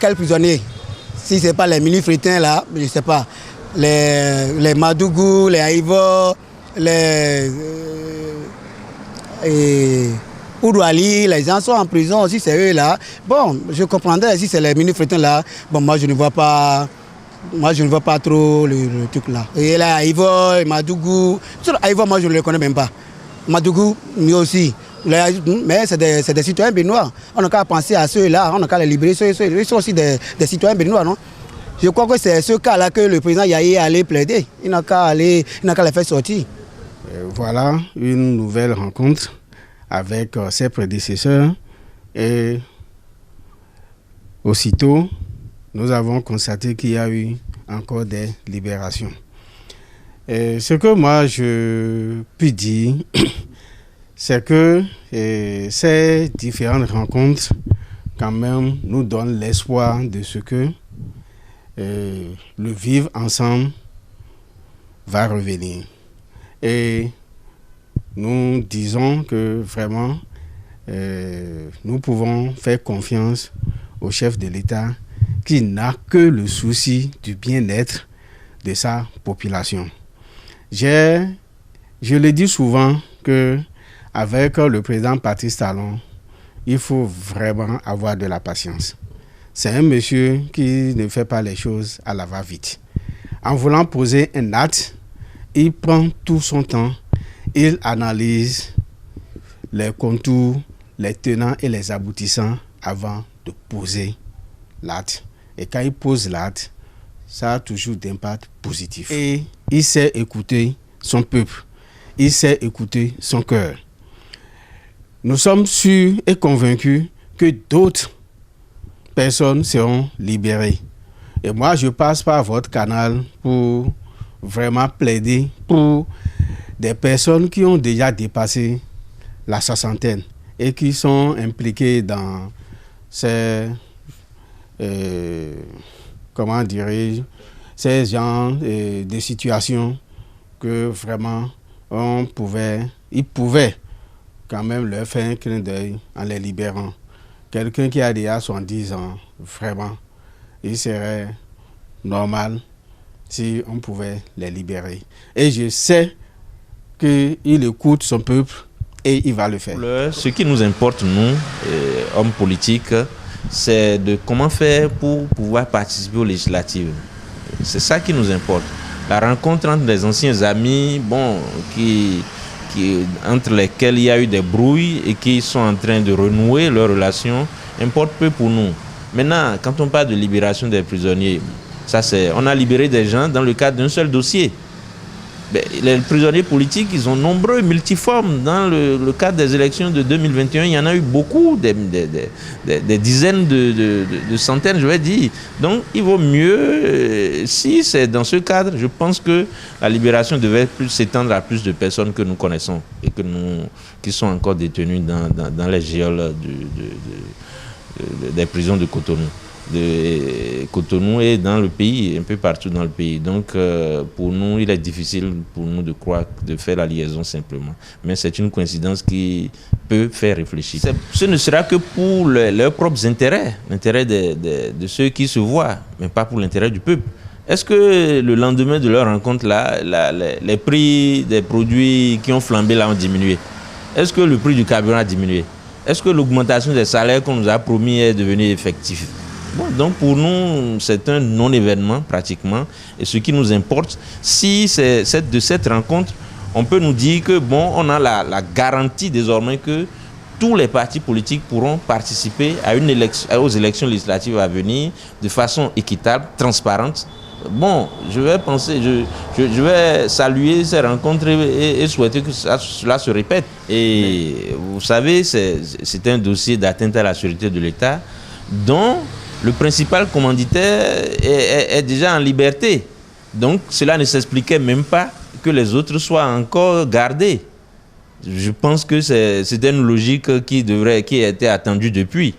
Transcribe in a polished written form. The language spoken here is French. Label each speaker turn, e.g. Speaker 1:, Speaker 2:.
Speaker 1: Quels prisonniers? Si ce n'est pas les mini-frétins là, je ne sais pas. Les Madougou, les Aïvo, les Ourouali, les gens sont en prison aussi, c'est eux là. Bon, je comprendrais si c'est les mini-frétins là. Bon, moi je ne vois pas. Moi, je ne vois pas trop le truc là. Et là, Aïvo, Madougou. Aïvo, moi, je ne le connais même pas. Madougou, lui aussi. Mais c'est des citoyens béninois. On n'a qu'à penser à ceux-là, on n'a qu'à les libérer. Ils sont aussi des citoyens béninois, non? Je crois que c'est ce cas-là que le président Yahi est allé plaider. Il n'a qu'à les faire sortir.
Speaker 2: Voilà une nouvelle rencontre avec ses prédécesseurs. Et aussitôt, nous avons constaté qu'il y a eu encore des libérations. Et ce que moi je puis dire, c'est que ces différentes rencontres, quand même, nous donnent l'espoir de ce que le vivre ensemble va revenir. Et nous disons que vraiment, nous pouvons faire confiance au chef de l'État qui n'a que le souci du bien-être de sa population. Je le dis souvent qu'avec le président Patrice Talon, il faut vraiment avoir de la patience. C'est un monsieur qui ne fait pas les choses à la va-vite. En voulant poser un acte, il prend tout son temps, il analyse les contours, les tenants et les aboutissants avant de poser l'acte. Et quand il pose l'acte, ça a toujours d'impact positif. Et il sait écouter son peuple. Il sait écouter son cœur. Nous sommes sûrs et convaincus que d'autres personnes seront libérées. Et moi, je passe par votre canal pour vraiment plaider pour des personnes qui ont déjà dépassé la soixantaine et qui sont impliquées dans ces comment dirais-je, ces genres de situations que vraiment ils pouvaient quand même leur faire un clin d'œil en les libérant. Quelqu'un qui a déjà 70 ans, vraiment, il serait normal si on pouvait les libérer. Et je sais qu'il écoute son peuple et il va le faire.
Speaker 3: Ce qui nous importe, nous, hommes politiques, c'est de comment faire pour pouvoir participer aux législatives. C'est ça qui nous importe. La rencontre entre les anciens amis, entre lesquels il y a eu des brouilles et qui sont en train de renouer leurs relations, importe peu pour nous. Maintenant, quand on parle de libération des prisonniers, on a libéré des gens dans le cadre d'un seul dossier. Les prisonniers politiques, ils sont nombreux, multiformes. Dans le cadre des élections de 2021, il y en a eu beaucoup, des dizaines de centaines, je vais dire. Donc, il vaut mieux, si c'est dans ce cadre, je pense que la libération devait s'étendre à plus de personnes que nous connaissons et qui sont encore détenues dans les geôles des prisons de Cotonou et dans le pays, un peu partout dans le pays. Donc, pour nous, il est difficile pour nous de croire, de faire la liaison simplement. Mais c'est une coïncidence qui peut faire réfléchir. Ce ne sera que pour leurs propres intérêts, l'intérêt de ceux qui se voient, mais pas pour l'intérêt du peuple. Est-ce que le lendemain de leur rencontre-là, les prix des produits qui ont flambé là ont diminué? Est-ce que le prix du carburant a diminué? Est-ce que l'augmentation des salaires qu'on nous a promis est devenue effective? Bon, donc pour nous, c'est un non-événement pratiquement. Et ce qui nous importe, si c'est de cette rencontre, on peut nous dire que bon, on a la garantie désormais que tous les partis politiques pourront participer aux élections législatives à venir de façon équitable, transparente. Bon, je vais saluer ces rencontres et souhaiter que cela se répète. Et vous savez, c'est un dossier d'atteinte à la sûreté de l'État dont le principal commanditaire est déjà en liberté. Donc, cela ne s'expliquait même pas que les autres soient encore gardés. Je pense que c'était une logique qui a été attendue depuis.